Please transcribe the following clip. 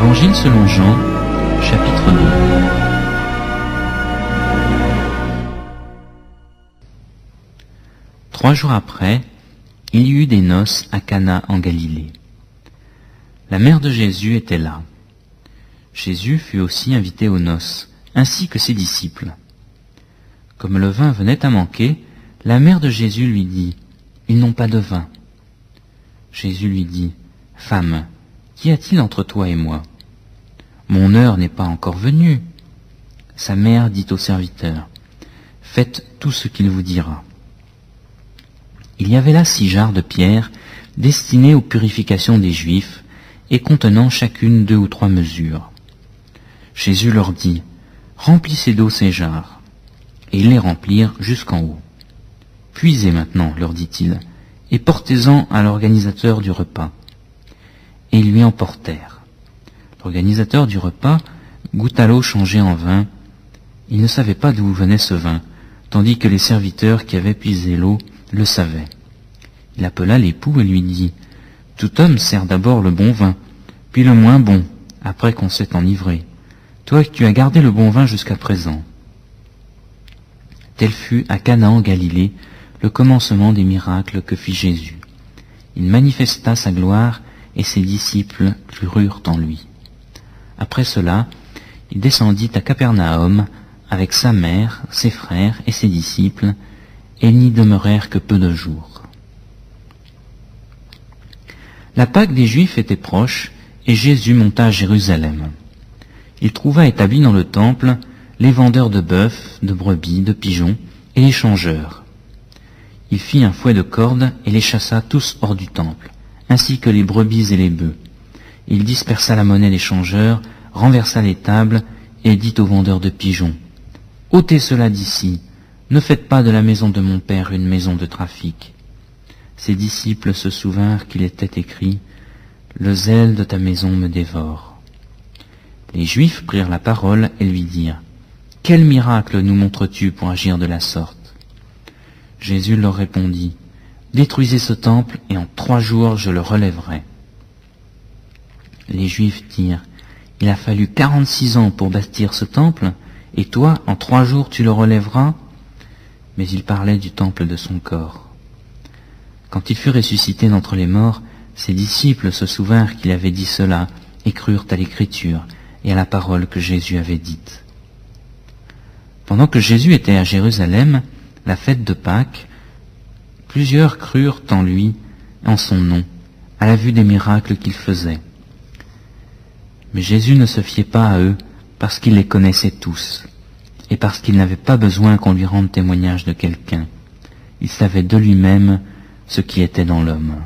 Évangile selon Jean, chapitre 2. Trois jours après, il y eut des noces à Cana en Galilée. La mère de Jésus était là. Jésus fut aussi invité aux noces, ainsi que ses disciples. Comme le vin venait à manquer, la mère de Jésus lui dit, « Ils n'ont pas de vin. » Jésus lui dit, « Femme, qu'y a-t-il entre toi et moi? Mon heure n'est pas encore venue. » Sa mère dit au serviteur, « Faites tout ce qu'il vous dira. » Il y avait là 6 jarres de pierre destinées aux purifications des Juifs et contenant chacune 2 ou 3 mesures. Jésus leur dit, « Remplissez d'eau ces jarres. » Et ils les remplirent jusqu'en haut. « Puisez maintenant, leur dit-il, et portez-en à l'organisateur du repas. » Et ils lui en portèrent. L'organisateur du repas goûta l'eau changée en vin. Il ne savait pas d'où venait ce vin, tandis que les serviteurs qui avaient puisé l'eau le savaient. Il appela l'époux et lui dit, « Tout homme sert d'abord le bon vin, puis le moins bon, après qu'on s'est enivré. Toi, tu as gardé le bon vin jusqu'à présent. » Tel fut à Cana en Galilée le commencement des miracles que fit Jésus. Il manifesta sa gloire et ses disciples crurent en lui. Après cela, il descendit à Capernaum avec sa mère, ses frères et ses disciples, et ils n'y demeurèrent que peu de jours. La Pâque des Juifs était proche, et Jésus monta à Jérusalem. Il trouva établis dans le temple les vendeurs de bœufs, de brebis, de pigeons, et les changeurs. Il fit un fouet de cordes et les chassa tous hors du temple, ainsi que les brebis et les bœufs. Il dispersa la monnaie des changeurs, renversa les tables, et dit aux vendeurs de pigeons, « Ôtez cela d'ici, ne faites pas de la maison de mon Père une maison de trafic. » Ses disciples se souvinrent qu'il était écrit, « Le zèle de ta maison me dévore. » Les Juifs prirent la parole et lui dirent, « Quel miracle nous montres-tu pour agir de la sorte ?» Jésus leur répondit, « Détruisez ce temple et en 3 jours je le relèverai. » Les Juifs dirent, « Il a fallu 46 ans pour bâtir ce temple, et toi, en 3 jours tu le relèveras ?» Mais il parlait du temple de son corps. Quand il fut ressuscité d'entre les morts, ses disciples se souvinrent qu'il avait dit cela et crurent à l'Écriture et à la parole que Jésus avait dite. Pendant que Jésus était à Jérusalem, la fête de Pâques, plusieurs crurent en lui, en son nom, à la vue des miracles qu'il faisait. Mais Jésus ne se fiait pas à eux parce qu'il les connaissait tous et parce qu'il n'avait pas besoin qu'on lui rende témoignage de quelqu'un. Il savait de lui-même ce qui était dans l'homme.